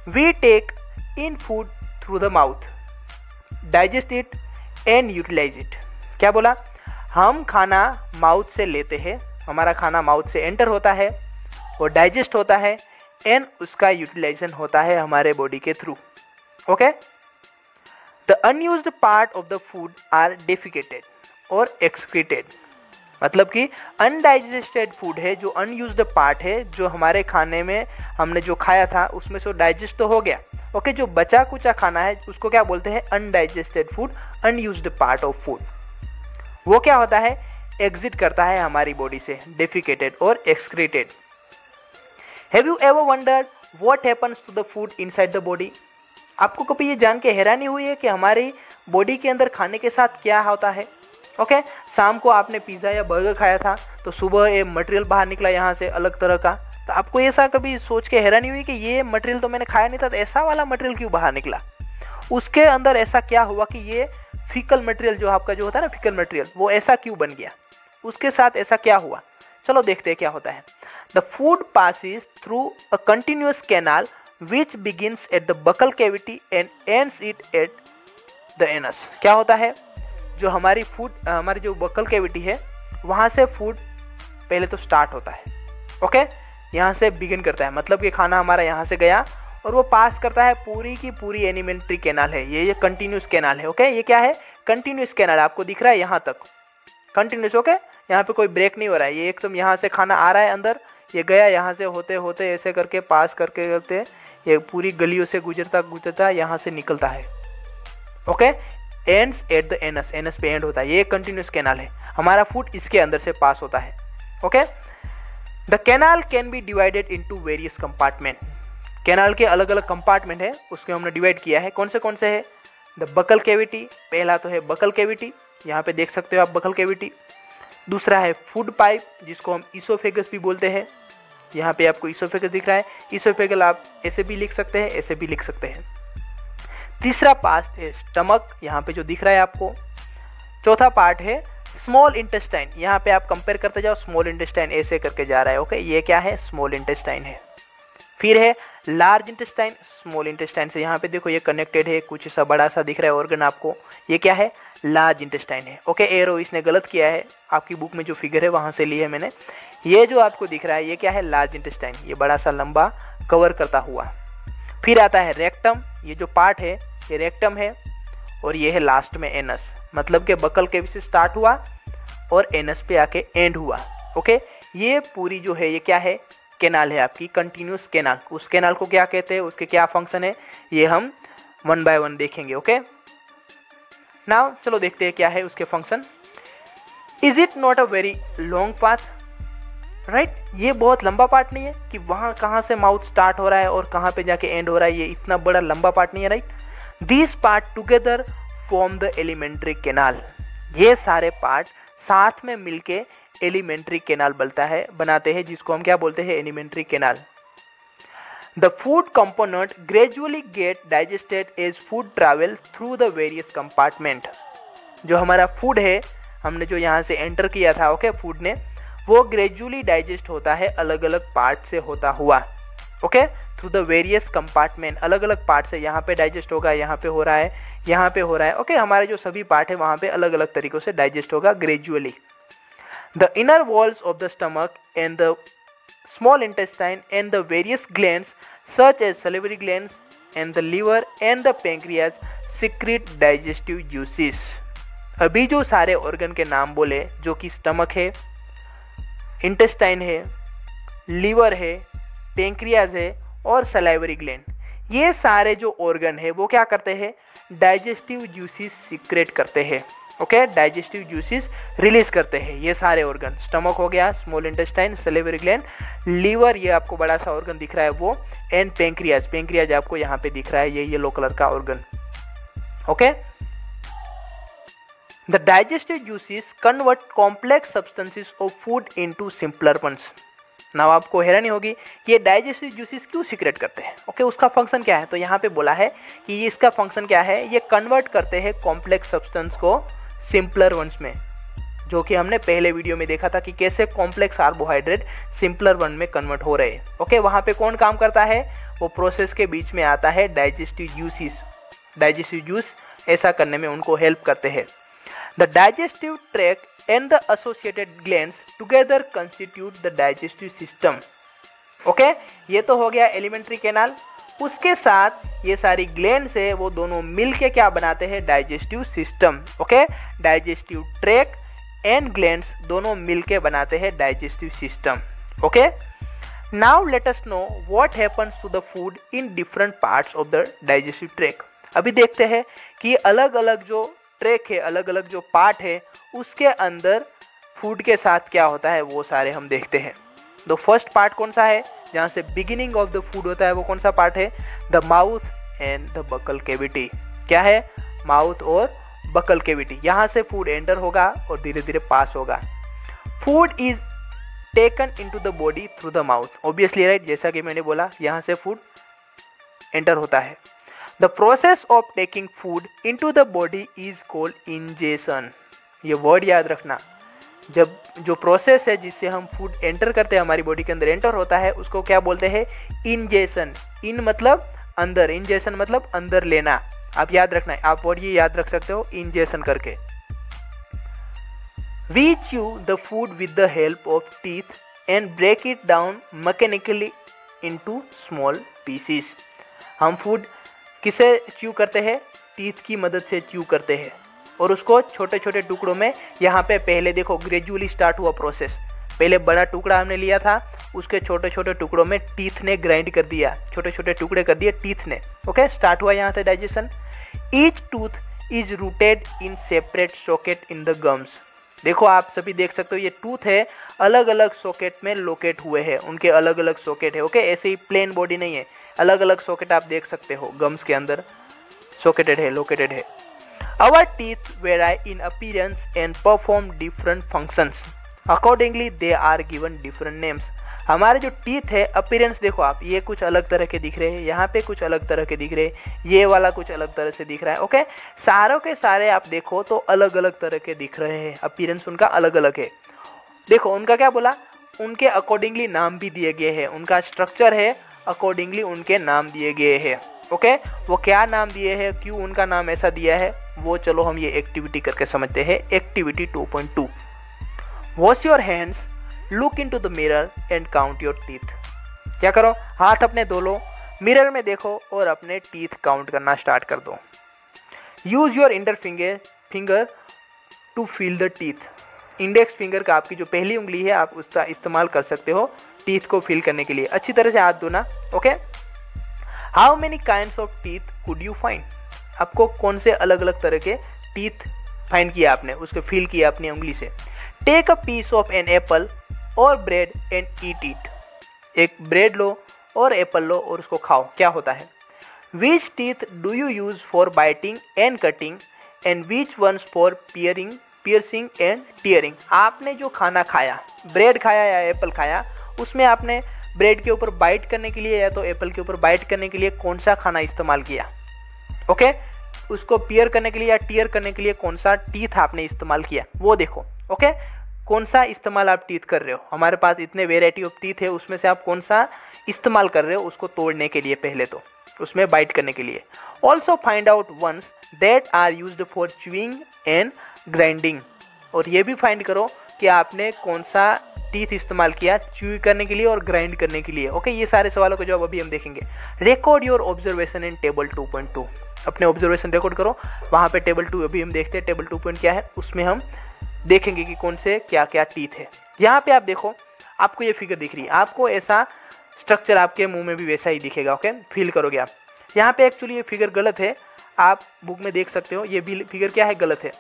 We take in food through the mouth, digest it and utilise it. क्या बोला? हम खाना माउथ से लेते हैं, हमारा खाना माउथ से एंटर होता है, वो डाइजेस्ट होता है एंड उसका यूटिलाइजेशन होता है हमारे बॉडी के through. Okay, the unused part of the food are defecated और एक्सक्रीटेड। मतलब कि अनडाइजेस्टेड फूड है, जो अनयूज्ड पार्ट है, जो हमारे खाने में हमने जो खाया था उसमें से डाइजेस्ट तो हो गया। ओके, जो बचा कुचा खाना है उसको क्या बोलते हैं? Undigested food, unused part of food. वो क्या होता है? एग्जिट करता है हमारी बॉडी से, डेफिकेटेड और excreted. Have you ever wondered what happens to the food inside the body? आपको कभी ये जान के हैरानी हुई है कि हमारी बॉडी के अंदर खाने के साथ क्या होता है? ओके, शाम को आपने पिज़्ज़ा या बर्गर खाया था तो सुबह ये मटेरियल बाहर निकला यहाँ से अलग तरह का, तो आपको ऐसा कभी सोच के हैरानी हुई कि ये मटेरियल तो मैंने खाया नहीं था, तो ऐसा वाला मटेरियल क्यों बाहर निकला? उसके अंदर ऐसा क्या हुआ कि ये फीकल मटेरियल जो आपका जो होता है ना, फीकल मटेरियल, वो ऐसा क्यों बन गया? उसके साथ ऐसा क्या हुआ? चलो देखते हैं क्या होता है। The food passes through a continuous canal which begins at the buccal cavity and ends it at the anus. क्या होता है? जो हमारी हमारी जो बकल कैविटी है वहाँ से फूड पहले तो स्टार्ट होता है। ओके, यहाँ से बिगिन करता है, मतलब कि खाना हमारा यहाँ से गया और वो पास करता है पूरी की पूरी एलिमेंट्री कैनाल है, ये कंटिन्यूस कैनाल है। ओके, ये क्या है? Continuous canal. आपको दिख रहा है यहाँ तक कंटिन्यूस। ओके, यहाँ पे कोई ब्रेक नहीं हो रहा है, ये एकदम यहाँ से खाना आ रहा है अंदर, ये गया, यहाँ से होते होते ऐसे करके पास करके करते ये पूरी गलियों से गुजरता गुजरता यहाँ से निकलता है। Okay, ends at the anus, anus पे एंड होता है, ये कंटिन्यूस कैनाल है, हमारा फूड इसके अंदर से पास होता है। Okay, the canal can be divided into various compartment. Canal के अलग अलग कंपार्टमेंट है, उसके हमने डिवाइड किया है। कौन से है? द बकल कैविटी, पहला तो है बकल कैविटी, यहाँ पे देख सकते हो आप बकल कैविटी। दूसरा है फूड पाइप, जिसको हम ईसोफेगस भी बोलते हैं, यहाँ पे आपको ईसोफेगस दिख रहा है। ईसोफेगल आप ऐसे भी लिख सकते हैं, ऐसे भी लिख सकते हैं। तीसरा पार्ट है स्टमक, यहाँ पे जो दिख रहा है आपको। चौथा पार्ट है स्मॉल इंटेस्टाइन, यहाँ पे आप कंपेयर करते जाओ, स्मॉल इंटेस्टाइन ऐसे करके जा रहा है। ओके, ये क्या है? स्मॉल इंटेस्टाइन है। फिर है लार्ज इंटेस्टाइन, स्मॉल इंटेस्टाइन से यहाँ पे देखो ये कनेक्टेड है, कुछ सा बड़ा सा दिख रहा है ऑर्गन आपको, ये क्या है? लार्ज इंटेस्टाइन है। ओके, एरो इसने गलत किया है, आपकी बुक में जो फिगर है वहाँ से ली है मैंने। ये जो आपको दिख रहा है ये क्या है? लार्ज इंटेस्टाइन, ये बड़ा सा लंबा कवर करता हुआ। फिर आता है रेक्टम, ये जो पार्ट है ये रेक्टम है, और ये है लास्ट में एनस, मतलब कि बकल के से स्टार्ट हुआ और एनस पे आके एंड हुआ। ओके, ये पूरी जो है ये क्या है? कैनाल है आपकी, कंटिन्यूस कैनाल। उस कैनाल को क्या कहते हैं, उसके क्या फंक्शन है, ये हम वन बाय वन देखेंगे। ओके, नाउ चलो देखते हैं क्या है उसके function. Is it not a very long path? Right, ये बहुत लंबा पार्ट नहीं है कि वहाँ कहाँ से माउथ स्टार्ट हो रहा है और कहाँ पे जाके एंड हो रहा है, ये इतना बड़ा लंबा पार्ट नहीं है। Right, this part together form the alimentary canal. ये सारे पार्ट साथ में मिलके एलिमेंट्री कैनाल बनाते हैं, जिसको हम क्या बोलते हैं? Alimentary canal. The food component gradually get digested as food travel through the various compartment. जो हमारा फूड है, हमने जो यहाँ से एंटर किया था, ओके, फूड ने, वो ग्रेजुअली डाइजेस्ट होता है अलग अलग पार्ट से होता हुआ। Okay, through the various compartment, अलग अलग पार्ट से, यहाँ पे डाइजेस्ट होगा, यहाँ पे हो रहा है, यहाँ पे हो रहा है। ओके, हमारे जो सभी पार्ट है वहाँ पे अलग अलग तरीकों से डाइजेस्ट होगा gradually. The inner walls of the stomach and the small intestine and the various glands such as salivary glands and the liver and the pancreas secrete digestive juices। अभी जो सारे ऑर्गन के नाम बोले, जो कि स्टमक है, इंटेस्टाइन है, लीवर है, पेंक्रियाज है और सलाइवरी ग्लैंड, ये सारे जो ऑर्गन है वो क्या करते हैं? डाइजेस्टिव जूसेस सीक्रेट करते हैं। ओके, डाइजेस्टिव जूसेस रिलीज करते हैं ये सारे ऑर्गन। स्टमक हो गया, small intestine, salivary gland, liver, ये आपको बड़ा सा ऑर्गन दिख रहा है वो, एंड पेंक्रियाज, पेंक्रियाज आपको यहाँ पे दिख रहा है, ये येलो कलर का organ. Okay, the digestive juices convert complex substances of food into simpler ones. Now आपको हैरानी होगी कि ये डाइजेस्टिव जूसेस क्यों सीक्रेट करते हैं। ओके, उसका फंक्शन क्या है? तो यहाँ पे बोला है कि ये इसका फंक्शन क्या है, ये कन्वर्ट करते हैं कॉम्प्लेक्स सब्सटेंस को सिंपलर वंस में, जो कि हमने पहले वीडियो में देखा था कि कैसे कॉम्प्लेक्स कार्बोहाइड्रेट सिंपलर वन में कन्वर्ट हो रहे हैं। ओके, वहाँ पे कौन काम करता है? वो प्रोसेस के बीच में आता है डाइजेस्टिव जूसेस। डाइजेस्टिव जूस ऐसा करने में उनको हेल्प करते हैं। The digestive tract and the associated glands together constitute the digestive system. Okay, ये तो हो गया एलिमेंट्री कैनाल। उसके साथ ये सारी ग्लैंड्स है वो दोनों मिलके क्या बनाते हैं, digestive system. Okay, digestive tract and glands दोनों मिलके बनाते हैं digestive system. Okay, now let us know what happens to the food in different parts of the digestive tract. अभी देखते हैं कि अलग अलग जो ट्रैक है, अलग अलग जो पार्ट है, उसके अंदर फूड के साथ क्या होता है वो सारे हम देखते हैं। तो फर्स्ट पार्ट कौन सा है, जहाँ से बिगिनिंग ऑफ द फूड होता है, वो कौन सा पार्ट है, the mouth and the buccal cavity. क्या है, माउथ और बकल कैविटी। यहाँ से फूड एंटर होगा और धीरे धीरे पास होगा। Food is taken into the body through the mouth. Obviously right, जैसा कि मैंने बोला यहाँ से फूड एंटर होता है। The process of taking food into the body is called ingestion. ये वर्ड याद रखना, जब जो प्रोसेस है जिससे हम फूड एंटर करते हैं, हमारी बॉडी के अंदर एंटर होता है, उसको क्या बोलते हैं, इंजेशन। इन मतलब अंदर, इंजेशन मतलब अंदर लेना। आप याद रखना है, आप वर्ड ये याद रख सकते हो इंजेशन करके। We chew the food with the help of teeth and break it down mechanically into small pieces. हम फूड किसे च्यू करते हैं, टीथ की मदद से च्यू करते हैं और उसको छोटे छोटे टुकड़ों में, यहाँ पे पहले देखो ग्रेजुअली स्टार्ट हुआ प्रोसेस। पहले बड़ा टुकड़ा हमने लिया था, उसके छोटे छोटे टुकड़ों में टीथ ने ग्राइंड कर दिया, छोटे छोटे टुकड़े कर दिए टीथ ने। ओके, स्टार्ट हुआ यहाँ से digestion. Each tooth is rooted in separate socket in the gums. देखो आप सभी देख सकते हो, ये टूथ है अलग अलग सॉकेट में लोकेट हुए हैं, उनके अलग अलग सॉकेट है। ओके, ऐसे ही प्लेन बॉडी नहीं है, अलग अलग सॉकेट आप देख सकते हो, गम्स के अंदर सॉकेटेड है, लोकेटेड है। Our teeth vary in appearance and perform different functions. Accordingly, they are given different names. हमारे जो टीथ है, अपीयरेंस देखो आप, ये कुछ अलग तरह के दिख रहे हैं, यहाँ पे कुछ अलग तरह के दिख रहे हैं, ये वाला कुछ अलग तरह से दिख रहा है। ओके, सारों के सारे आप देखो तो अलग अलग तरह के दिख रहे हैं, अपीयरेंस उनका अलग अलग है। देखो उनका क्या बोला, उनके अकॉर्डिंगली नाम भी दिए गए हैं, उनका स्ट्रक्चर है, अकॉर्डिंगली उनके नाम दिए गए हैं। ओके, वो क्या नाम दिए हैं, क्यों उनका नाम ऐसा दिया है, वो चलो हम ये एक्टिविटी करके समझते हैं। Activity 2.2, wash your hands, look into the mirror and count your teeth. क्या करो, हाथ अपने धो लो, मिरर में देखो और अपने टीथ काउंट करना स्टार्ट कर दो। Use your index finger to feel the teeth. Index finger का, आपकी जो पहली उंगली है, आप उसका इस्तेमाल कर सकते हो टीथ को फील करने के लिए। अच्छी तरह से हाथ धोना। Okay, how many kinds of teeth could you find. आपको कौन से अलग अलग तरह के टीथ फाइंड किया आपने, उसको फील किया अपनी उंगली से। Take a piece of an apple और ब्रेड एंड ईट इट। एक ब्रेड लो और एप्पल लो और उसको खाओ, क्या होता है। Which teeth do you use for biting and cutting and which ones for piercing and tearing. आपने जो खाना खाया, ब्रेड खाया या एप्पल खाया, उसमें आपने ब्रेड के ऊपर बाइट करने के लिए या तो एप्पल के ऊपर बाइट करने के लिए कौन सा खाना इस्तेमाल किया। ओके, उसको पियर करने के लिए या टीयर करने के लिए कौन सा टीथ आपने इस्तेमाल किया, वो देखो। ओके, कौन सा इस्तेमाल आप टीथ कर रहे हो, हमारे पास इतने वेराइटी ऑफ टीथ है, उसमें से आप कौन सा इस्तेमाल कर रहे हो उसको तोड़ने के लिए, पहले तो उसमें बाइट करने के लिए। Also find out ones that are used for chewing and grinding. और ये भी फाइंड करो कि आपने कौन सा टीथ इस्तेमाल किया च्यू करने के लिए और ग्राइंड करने के लिए। ओके, ये सारे सवालों के जवाब अभी हम देखेंगे। Record your observation in table 2.2। अपने ऑब्जर्वेशन रिकॉर्ड करो, वहाँ पे टेबल 2 अभी हम देखते हैं, टेबल 2 क्या है, उसमें हम देखेंगे कि कौन से क्या क्या टीथ है। यहाँ पे आप देखो, आपको ये फिगर दिख रही है, आपको ऐसा स्ट्रक्चर आपके मुंह में भी वैसा ही दिखेगा। ओके, फील करोगे आप। यहाँ पे एक्चुअली ये फिगर गलत है, आप बुक में देख सकते हो, ये भी फिगर क्या है, गलत है।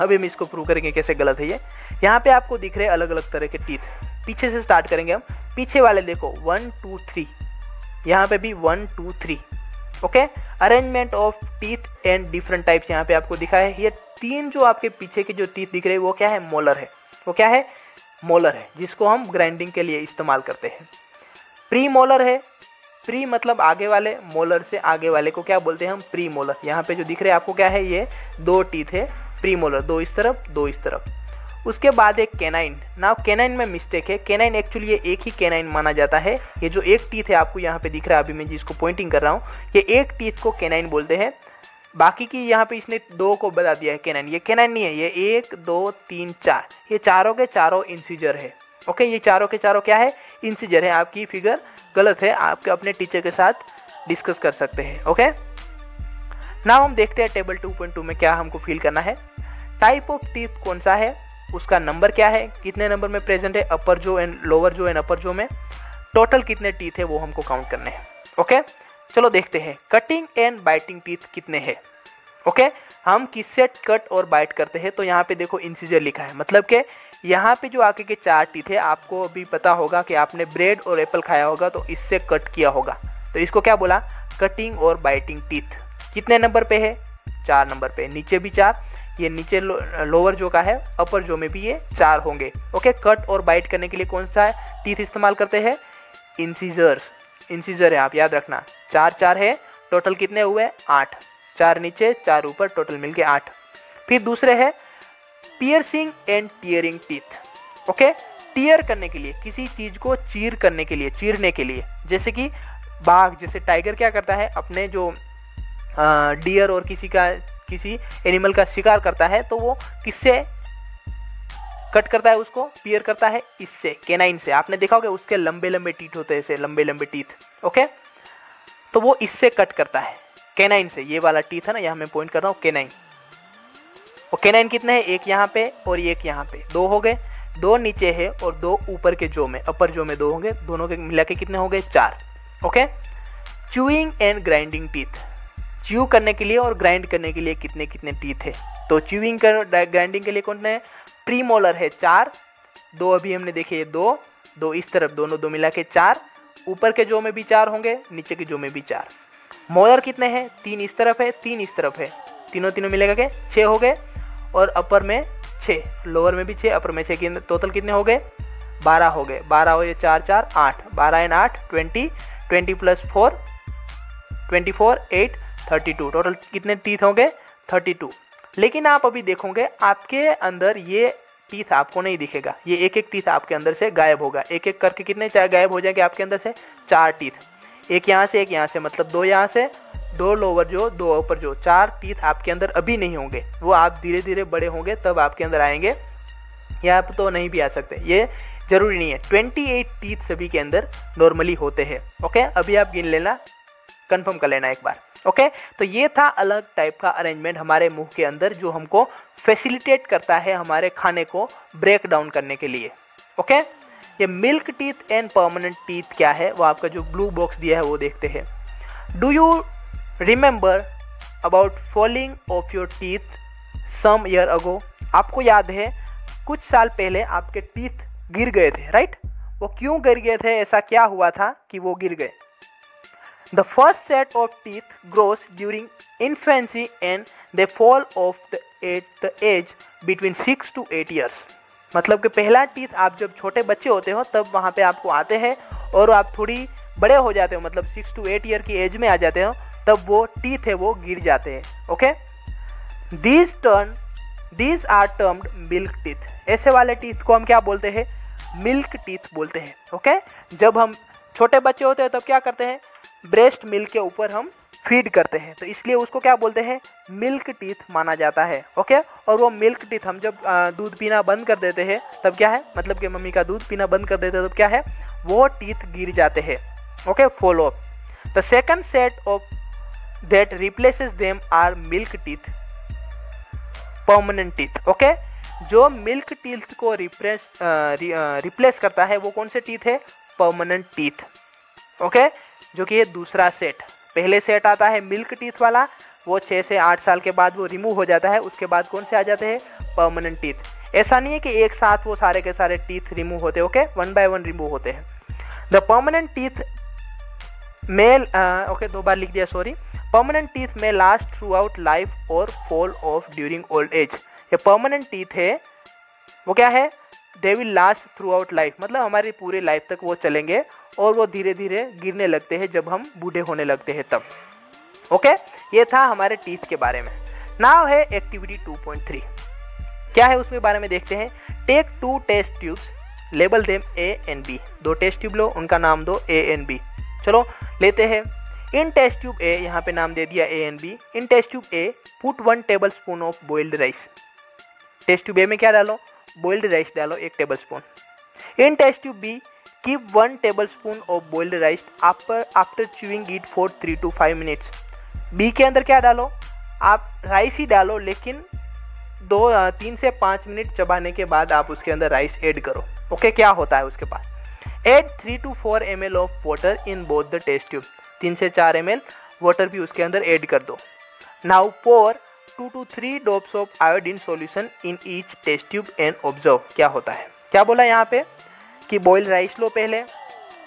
अभी हम इसको प्रूव करेंगे कैसे गलत है ये। यहाँ पे आपको दिख रहे हैं अलग अलग तरह के टीथ। पीछे से स्टार्ट करेंगे हम, पीछे वाले देखो 1 2 3, यहाँ पे भी 1 2 3। Okay, arrangement of teeth and different types यहाँ पे आपको दिखा है। ये तीन जो आपके पीछे के जो टीथ दिख रहे हैं वो क्या है, मोलर है। वो क्या है, मोलर है, जिसको हम ग्राइंडिंग के लिए इस्तेमाल करते हैं। प्री मोलर है, प्री मतलब आगे वाले, मोलर से आगे वाले को क्या बोलते हैं हम, प्री मोलर। यहाँ पे जो दिख रहे हैं आपको क्या है, ये 2 टीथ है प्री मोलर, 2 इस तरफ 2 इस तरफ। उसके बाद एक कैनाइन। नाउ कैनाइन में मिस्टेक है, कैनाइन एक्चुअली ये एक ही कैनाइन माना जाता है। ये जो एक टीथ है आपको यहाँ पे दिख रहा है, अभी मैं जिसको पॉइंटिंग कर रहा हूँ, ये एक टीथ को कैनाइन बोलते हैं। बाकी की यहाँ पे इसने 2 को बता दिया है कैनाइन, ये कैनाइन नहीं है, ये 1 2 3 4, ये चारों के चारों इंसिजर है। ओके, ये चारों के चारों क्या है, इंसिजर है। आपकी फिगर गलत है, आपके अपने टीचर के साथ डिस्कस कर सकते हैं। ओके, नाउ हम देखते हैं टेबल 2.2 में क्या हमको फिल करना है। टाइप ऑफ टीथ कौन सा है, उसका नंबर क्या है, कितने नंबर में प्रेजेंट है अपर जो एंड लोअर जो एंड अपर जो में, टोटल कितने टीथ है वो हमको काउंट करने हैं। ओके, चलो देखते हैं कटिंग एंड बाइटिंग टीथ कितने हैं। ओके, हम किससे कट और बाइट करते हैं, तो यहाँ पे देखो इंसिजर लिखा है, मतलब कि यहाँ पे जो आगे के 4 टीथ है, आपको अभी पता होगा कि आपने ब्रेड और एप्पल खाया होगा तो इससे कट किया होगा, तो इसको क्या बोला, कटिंग और बाइटिंग टीथ। कितने नंबर पे है, 4 नंबर पे, नीचे भी 4, ये नीचे लोअर जो का है, अपर जो में भी ये 4 होंगे। ओके, कट और बाइट करने के लिए कौन सा टीथ इस्तेमाल करते हैं, इंसिजर। इंसिजर है, आप याद रखना, 4 4 है, टोटल कितने हुए 8, 4 नीचे 4 ऊपर, टोटल मिलके 8। फिर दूसरे है piercing and tearing teeth. Okay, tear करने के लिए, किसी चीज को चीर करने के लिए, चीरने के लिए, जैसे कि बाघ, जैसे टाइगर क्या करता है, अपने जो डियर और किसी एनिमल का शिकार करता है तो वो किससे कट करता है, उसको पियर करता है, इससे, कैनाइन से। आपने देखा होगा उसके लंबे लंबे टीथ होते हैं, ऐसे लंबे लंबे टीथ। ओके, तो वो इससे कट करता है, कैनाइन से। ये वाला टीथ है ना, यहाँ मैं पॉइंट कर रहा हूँ, कैनाइन। और कैनाइन कितने हैं, एक यहाँ पे और एक यहाँ पे, 2 हो गए, 2 नीचे है और 2 ऊपर के जो में, अपर जो में 2 होंगे, दोनों के मिला के कितने हो गए 4। Okay, chewing and grinding teeth, chew करने के लिए और ग्राइंड करने के लिए कितने कितने टीथ है, तो च्यूइंग ग्राइंडिंग के लिए कौन है, प्रीमोलर है 4, 2 अभी हमने देखे, ये 2 2 इस तरफ, दोनों 2 मिला के 4, ऊपर के जो में भी 4 होंगे, नीचे के जो में भी 4। मोलर कितने हैं, 3 इस तरफ है, 3 इस तरफ है, तीनों मिलेगा के 6 हो गए, और अपर में 6, लोअर में भी 6, अपर में 6, टोटल कितने हो गए 12 हो गए। 12 हो गए, 4 4 8, 12 एंड 8 20, 20 प्लस 4 24, 8 32, टोटल कितने टीथ होंगे 32। लेकिन आप अभी देखोगे आपके अंदर ये टीथ आपको नहीं दिखेगा, ये एक एक टीथ आपके अंदर से गायब होगा, एक एक करके कितने गायब हो जाएंगे आपके अंदर से, 4 टीथ, एक यहाँ से एक यहाँ से, मतलब 2 यहाँ से, 2 लोअर जो, 2 ऊपर जो, 4 टीथ आपके अंदर अभी नहीं होंगे, वो आप धीरे धीरे बड़े होंगे तब आपके अंदर आएंगे, या आप तो नहीं भी आ सकते, ये जरूरी नहीं है। 28 टीथ सभी के अंदर नॉर्मली होते हैं। ओके, अभी आप गिन लेना, कंफर्म कर लेना एक बार। ओके, तो ये था अलग टाइप का अरेंजमेंट हमारे मुंह के अंदर, जो हमको फैसिलिटेट करता है हमारे खाने को ब्रेक डाउन करने के लिए। ओके, ये milk teeth and permanent teeth क्या है, वो आपका जो ब्लू बॉक्स दिया है वो देखते हैं। Do you remember about falling of your teeth some year ago, आपको याद है कुछ साल पहले आपके टीथ गिर गए थे, राइट? वो क्यों गिर गए थे, ऐसा क्या हुआ था कि वो गिर गए? The first set of teeth grows during infancy and they fall off at the age between 6 to 8 years. मतलब कि पहला टीथ आप जब छोटे बच्चे होते हो तब वहाँ पे आपको आते हैं, और आप थोड़ी बड़े हो जाते हो, मतलब 6 to 8 ईयर की एज में आ जाते हो, तब वो टीथ है वो गिर जाते हैं। Okay, these are termed milk teeth. ऐसे वाले टीथ को हम क्या बोलते हैं? मिल्क टीथ बोलते हैं। ओके, जब हम छोटे बच्चे होते हैं तब क्या करते हैं? ब्रेस्ट मिल्क के ऊपर हम फीड करते हैं, तो इसलिए उसको क्या बोलते हैं? मिल्क टीथ माना जाता है। ओके, और वो मिल्क टीथ हम जब दूध पीना बंद कर देते हैं तब क्या है, मतलब कि मम्मी का दूध पीना बंद कर देते हैं तब क्या है, वो टीथ गिर जाते हैं। Okay, fall off. The second set of that replaces them are milk teeth, permanent teeth. Okay, जो मिल्क टीथ को रिप्लेस करता है वो कौन से टीथ है? Permanent teeth. ओके, जो कि ये दूसरा सेट, पहले सेट आता है मिल्क टीथ वाला, वो 6 से 8 साल के बाद वो रिमूव हो जाता है, उसके बाद कौन से आ जाते हैं? Permanent teeth. ऐसा नहीं है कि एक साथ वो सारे के सारे टीथ रिमूव होते हैं। ओके, 1 बाय 1 रिमूव होते हैं। The permanent teeth may, okay 2 बार लिख दिया, सॉरी। परमानेंट टीथ में लास्ट थ्रू आउट लाइफ और fall off during old age. ये परमानेंट टीथ है वो क्या है? They will last throughout life, मतलब हमारी पूरी लाइफ तक वो चलेंगे, और वो धीरे धीरे गिरने लगते हैं जब हम बूढ़े होने लगते हैं तब। ओके, ये था हमारे टीथ के बारे में। नाउ है एक्टिविटी 2.3, क्या है उसके बारे में देखते हैं। Take 2 test tubes, label them A and B। 2 test tube लो, उनका नाम दो A and B। चलो लेते हैं। इन टेस्ट ट्यूब A, यहाँ पे नाम दे दिया A and B। In test tube A put 1 tablespoon of boiled rice. Test tube A में क्या डालो? बॉइल्ड राइस डालो 1 tablespoon. In test tube B keep 1 tablespoon of boiled rice after chewing it for 3 to 5 minutes. B के अंदर क्या डालो? आप rice ही डालो, लेकिन 3 से 5 मिनट चबाने के बाद आप उसके अंदर राइस ऐड करो। ओके, क्या होता है उसके पास? Add 3 to 4 ml of water in both the test tube. 3 से 4 ml वाटर भी उसके अंदर ऐड कर दो। Now pour 2 to 3 drops of iodine solution in each test tube and observe. क्या होता है? क्या बोला यहाँ पे कि बॉइल्ड राइस लो, पहले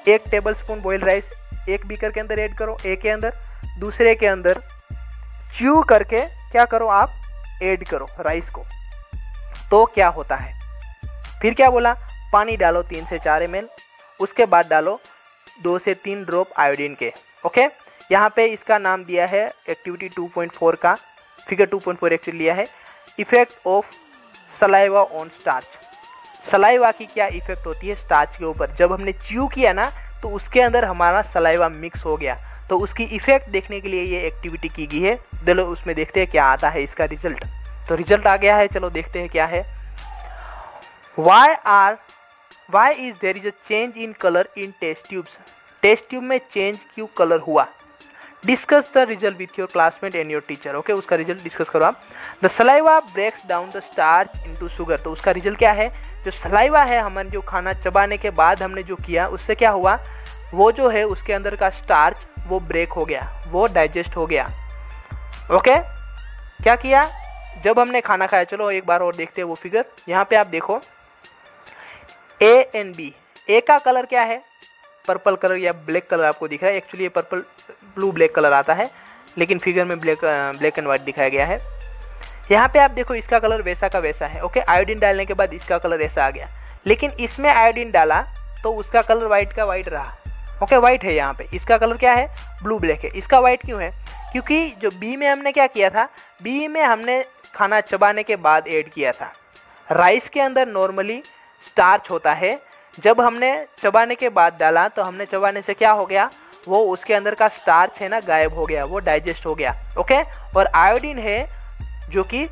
1 टेबल स्पून बॉइल्ड राइस एक बीकर के अंदर ऐड करो, A के अंदर, दूसरे के अंदर च्यू करके क्या करो आप? ऐड करो राइस को। तो क्या होता है? फिर क्या बोला? पानी डालो 3 से 4 ml, उसके बाद डालो 2 से 3 ड्रॉप आयोडीन के। ओके, यहाँ पे इसका नाम दिया है एक्टिविटी 2.4 का, फिगर 2.4 एक्चुअली लिया है, effect of saliva on starch. Saliva की क्या इफेक्ट होती है स्टार्च के ऊपर? जब हमने च्यू किया ना तो उसके अंदर हमारा सलाइवा मिक्स हो गया, तो उसकी इफेक्ट देखने के लिए ये एक्टिविटी की गई है। चलो उसमें देखते हैं क्या आता है इसका रिजल्ट। तो रिजल्ट आ गया है, चलो देखते हैं क्या है। Why is there is a change in color in test tubes? Test tube में चेंज क्यों कलर हुआ? Discuss the result with your classmate and your teacher. Okay, उसका रिजल्ट डिस्कस करो आप। The saliva breaks down the starch into sugar. तो उसका result क्या है? जो सलाइवा है, हमारे जो खाना चबाने के बाद हमने जो किया, उससे क्या हुआ? वो जो है उसके अंदर का स्टार्च वो ब्रेक हो गया, वो डाइजेस्ट हो गया। ओके, क्या किया? जब हमने खाना खाया, चलो एक बार और देखते हैं वो फिगर। यहाँ पे आप देखो A and B। A का कलर क्या है? पर्पल कलर या ब्लैक कलर आपको दिख रहा है। एक्चुअली ये पर्पल ब्लू ब्लैक कलर आता है, लेकिन फिगर में ब्लैक एंड व्हाइट दिखाया गया है। यहाँ पे आप देखो इसका कलर वैसा का वैसा है। ओके, आयोडीन डालने के बाद इसका कलर ऐसा आ गया, लेकिन इसमें आयोडीन डाला तो उसका कलर व्हाइट का व्हाइट रहा। ओके, व्हाइट है यहाँ पे, इसका कलर क्या है? ब्लू ब्लैक है। इसका व्हाइट क्यों है? क्योंकि जो बी में हमने क्या किया था? बी में हमने खाना चबाने के बाद ऐड किया था। राइस के अंदर नॉर्मली स्टार्च होता है, जब हमने चबाने के बाद डाला तो हमने चबाने से क्या हो गया? वो उसके अंदर का स्टार्च है ना गायब हो गया, वो डाइजेस्ट हो गया। ओके, और आयोडीन है जो कि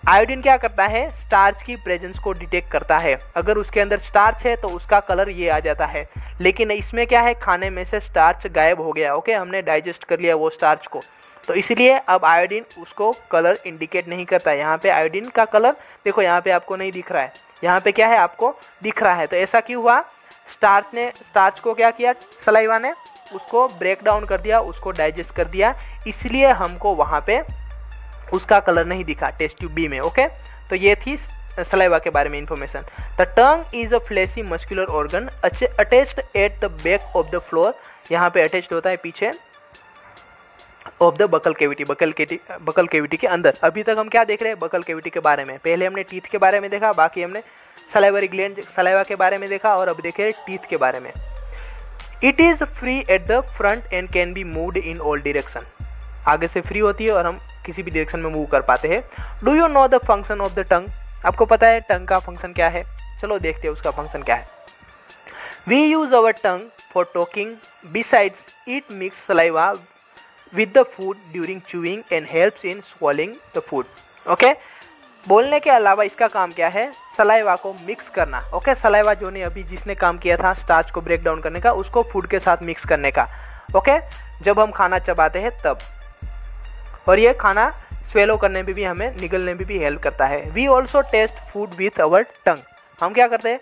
आयोडीन क्या करता है? स्टार्च की प्रेजेंस को डिटेक्ट करता है। अगर उसके अंदर स्टार्च है तो उसका कलर ये आ जाता है, लेकिन इसमें क्या है? खाने में से स्टार्च गायब हो गया। ओके, हमने डाइजेस्ट कर लिया वो स्टार्च को, तो इसलिए अब आयोडीन उसको कलर इंडिकेट नहीं करता। यहाँ पे आयोडीन का कलर देखो, यहाँ पे आपको नहीं दिख रहा है, यहाँ पे क्या है? आपको दिख रहा है। तो ऐसा क्यों हुआ? स्टार्च को क्या किया? सलाइवा ने उसको ब्रेक डाउन कर दिया, उसको डाइजेस्ट कर दिया, इसलिए हमको वहाँ पे उसका कलर नहीं दिखा टेस्ट ट्यूब बी में। ओके, तो ये थी सलाइवा के बारे में information. The tongue is a fleshy muscular organ attached at the back of the floor. यहाँ पे अटैच्ड होता है पीछे of the buccal cavity, buccal cavity के अंदर। अभी तक हम क्या देख रहे हैं? बकल केविटी के बारे में। पहले हमने टीथ के बारे में देखा, बाकी हमने सलाइवरी ग्लैंड सलाइवा के बारे में देखा, और अब देखे टीथ के बारे में। It is free at the front end can be moved in all direction. आगे से फ्री होती है और हम किसी भी डायरेक्शन में मूव कर पाते हैं। Do you know the function of the टंग? आपको पता है टंग का फंक्शन क्या है? चलो देखते हैं उसका फंक्शन क्या है। We use our tongue for talking, besides it mix saliva with the food during chewing and helps in swallowing the food. Okay, बोलने के अलावा इसका काम क्या है? सलाइवा को मिक्स करना। ओके, सलाइवा जो ने अभी जिसने काम किया था स्टार्च को ब्रेक डाउन करने का, उसको फूड के साथ मिक्स करने का। ओके, जब हम खाना चबाते हैं तब, और ये खाना स्वेलो करने में भी हमें निगलने में भी हेल्प करता है। We also taste food with our tongue. हम क्या करते हैं?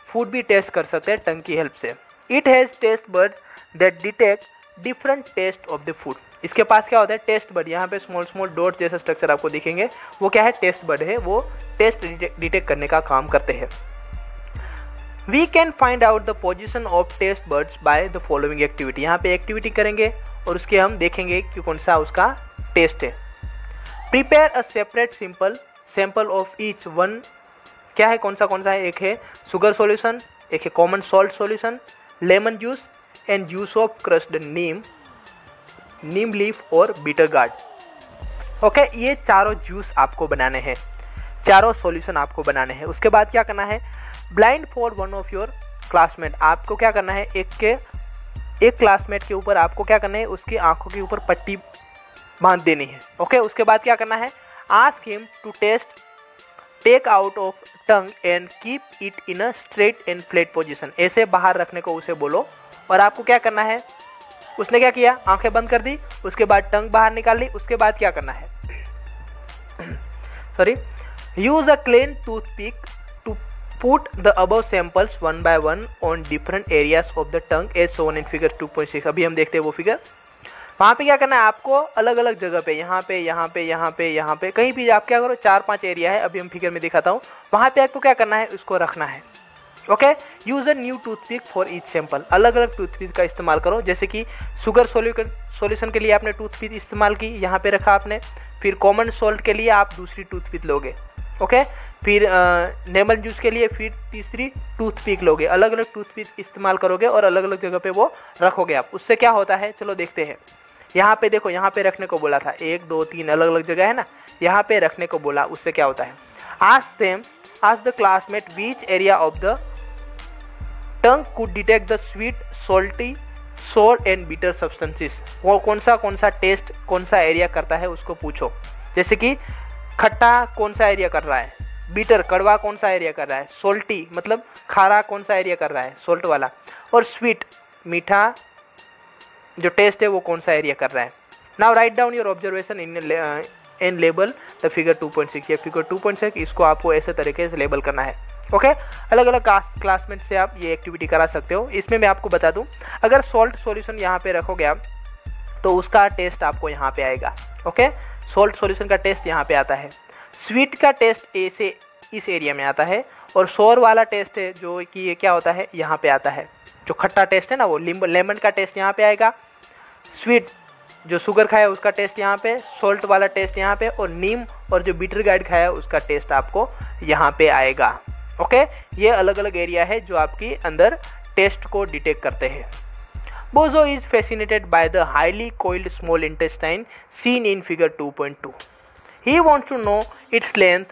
फूड भी टेस्ट कर सकते हैं टंग की हेल्प से। It has taste bud that detect different taste of the food. इसके पास क्या होता है? Taste bud. यहाँ पे स्मॉल स्मॉल डॉट जैसा स्ट्रक्चर आपको दिखेंगे, वो क्या है? टेस्ट बर्ड है, वो टेस्ट डिटेक्ट करने का काम करते हैं। We can find out the position of taste buds by the following activity. यहाँ पे एक्टिविटी करेंगे और उसके हम देखेंगे कि कौन सा उसका टेस्ट है। Prepare a separate sample of each one. क्या है? कौन सा है? एक है शुगर सॉल्यूशन, एक है common salt solution, lemon juice and juice of crossed Neem leaf और बीटर गार्ड। ओके, ये चारों जूस आपको बनाने हैं। चारों सॉल्यूशन आपको बनाने हैं। उसके बाद क्या करना है, blind for one of your classmate, आपको क्या करना है, एक क्लासमेट के ऊपर आपको क्या करना है, उसकी आंखों के ऊपर पट्टी बांध देनी है। ओके, उसके बाद क्या करना है, ask him to take out of tongue and keep it in a straight and flat position, ऐसे बाहर रखने को उसे बोलो। और आपको क्या करना है, उसने क्या किया, आंखें बंद कर दी, उसके बाद टंग बाहर निकाल ली। उसके बाद क्या करना है, sorry, use a clean toothpick to put the above samples one by one on different areas of the tongue as shown in figure 2.6। अभी हम देखते हैं वो फिगर। वहाँ पे क्या करना है आपको, अलग अलग जगह पे, यहाँ पे यहाँ पे यहाँ पे यहाँ पे कहीं भी आप क्या करो, 4-5 एरिया है, अभी हम फिगर में दिखाता हूँ, वहाँ पे आपको क्या करना है, उसको रखना है। Okay, use a new toothpick for each sample, अलग अलग टूथपिक का इस्तेमाल करो। जैसे कि शुगर सॉल्यूशन के लिए आपने टूथपिक इस्तेमाल की, यहाँ पे रखा आपने, फिर कॉमन सॉल्ट के लिए आप दूसरी टूथपिक लोगे। ओके, फिर लेमन जूस के लिए फिर तीसरी टूथपिक लोगे, अलग अलग टूथपिक इस्तेमाल करोगे और अलग अलग जगह पे वो रखोगे आप। उससे क्या होता है, चलो देखते हैं। यहाँ पे देखो, यहाँ पे रखने को बोला था, 1 2 3 अलग अलग जगह है ना, यहाँ पे रखने को बोला, उससे क्या होता है, ask the classmate which area of the tongue could detect the sweet, salty, सोर एंड बिटर सब्सटेंसेस, वो कौन सा टेस्ट कौन सा एरिया करता है उसको पूछो। जैसे कि खट्टा कौन सा एरिया कर रहा है, बिटर कड़वा कौन सा एरिया कर रहा है, सोल्टी मतलब खारा कौन सा एरिया कर रहा है, सोल्ट वाला, और स्वीट मीठा जो टेस्ट है वो कौन सा एरिया कर रहा है। Now write down your observation in label the figure 2.6। ये फिगर 2.6 इसको आपको ऐसे तरीके से लेबल करना है। ओके, अलग अलग क्लासमेट से आप ये एक्टिविटी करा सकते हो। इसमें मैं आपको बता दूं, अगर सॉल्ट सॉल्यूशन यहाँ पे रखोगे आप तो उसका टेस्ट आपको यहाँ पे आएगा। ओके, सॉल्ट सॉल्यूशन का टेस्ट यहाँ पे आता है, स्वीट का टेस्ट ऐसे इस एरिया में आता है, और सोर वाला टेस्ट है जो कि ये क्या होता है, यहाँ पे आता है। जो खट्टा टेस्ट है ना वो लेमन का टेस्ट यहाँ पे आएगा, स्वीट जो शुगर खाया उसका टेस्ट यहाँ पे, सॉल्ट वाला टेस्ट यहाँ पे, और नीम और जो बिटर गाइड खाया उसका टेस्ट आपको यहाँ पे आएगा। ओके, ये अलग अलग एरिया है जो आपकी अंदर टेस्ट को डिटेक्ट करते हैं। Boojho is fascinated by the highly coiled small intestine seen in figure 2.2। He wants to know its length,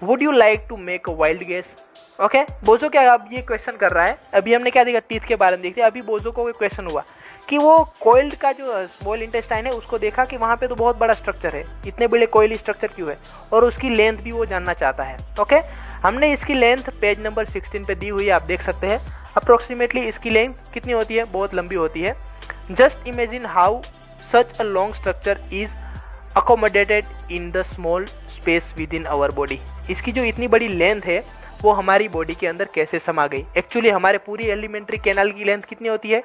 would you like to make a wild guess. Okay, Boojho क्या अब ये क्वेश्चन कर रहा है, अभी हमने क्या देखा, टीथ के बारे में देखते, अभी बोजो को क्वेश्चन हुआ कि वो कोइल्ड का जो स्मॉल इंटेस्टाइन है उसको देखा कि वहाँ पे तो बहुत बड़ा स्ट्रक्चर है, इतने बड़े कोइल स्ट्रक्चर क्यों है, और उसकी लेंथ भी वो जानना चाहता है। ओके, हमने इसकी लेंथ पेज नंबर 16 पे दी हुई है, आप देख सकते हैं। अप्रोक्सीमेटली इसकी लेंथ कितनी होती है, बहुत लंबी होती है। Just imagine how such a long structure is accommodated in the small space within our body. इसकी जो इतनी बड़ी लेंथ है वो हमारी बॉडी के अंदर कैसे समा गई। एक्चुअली हमारे पूरी एलिमेंट्री कैनाल की लेंथ कितनी होती है,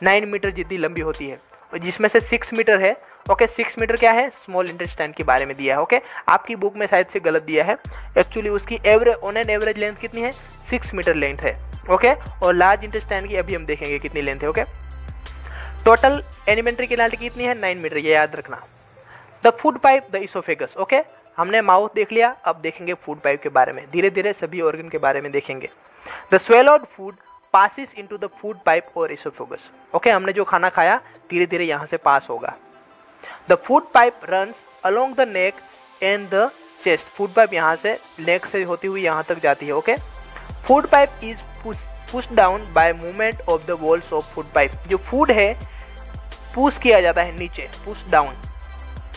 9 मीटर जितनी लंबी होती है, और जिसमें से 6 मीटर है। ओके, 6 मीटर क्या है, स्मॉल इंटेस्टाइन के बारे में दिया है। ओके, आपकी बुक में शायद से गलत दिया है, एक्चुअली उसकी ऑन एन एवरेज लेंथ कितनी है, 6 मीटर लेंथ है। ओके, और लार्ज इंटेस्टाइन की अभी हम देखेंगे कितनी लेंथ है। ओके, टोटल एलिमेंट्री कैनाल की कितनी है, 9 मीटर, ये याद रखना। The food pipe, the oesophagus. Okay, हमने माउथ देख लिया, अब देखेंगे फूड पाइप के बारे में, धीरे धीरे सभी ऑर्गन के बारे में देखेंगे। The swallowed food passes into the food pipe और इसोफेगस। ओके, हमने जो खाना खाया धीरे धीरे यहाँ से पास होगा। The food pipe runs along the neck and the chest. Food pipe यहाँ से नेक से होती हुई यहाँ तक जाती है। Okay, food pipe is push down by movement of the walls of food pipe. जो फूड है पुश किया जाता है नीचे, पुश डाउन,